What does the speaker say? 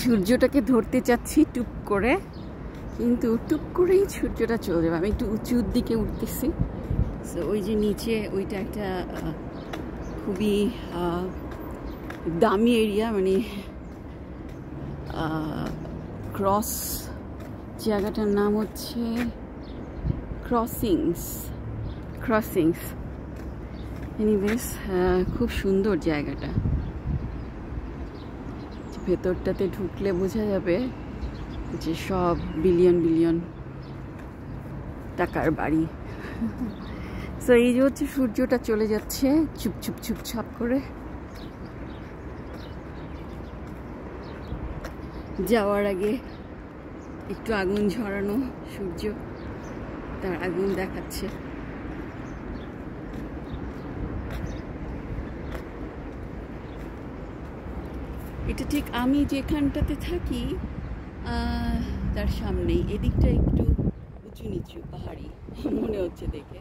সূর্যটাকে ধরতে চাচ্ছি টুপ করে, কিন্তু টুপ করেই সূর্যটা চলে যাবে। আমি একটু উঁচুর দিকে উঠতেছি। সো ওই যে নিচে ওইটা একটা খুবই দামি এরিয়া, মানে ক্রস, জায়গাটার নাম হচ্ছে ক্রসিংস। এনিওয়েজ খুব সুন্দর জায়গাটা। ভেতরটাতে ঢুকলে বোঝা যাবে যে সব বিলিয়ন টাকার বাড়ি। সো এই যে হচ্ছে সূর্যটা চলে যাচ্ছে চুপছাপ করে। যাওয়ার আগে একটু আগুন ঝরানো, সূর্য তার আগুন দেখাচ্ছে। এটা ঠিক আমি যেখানটাতে থাকি তার সামনেই। এদিকটা একটু উঁচু নিচু পাহাড়ি মনে হচ্ছে দেখে।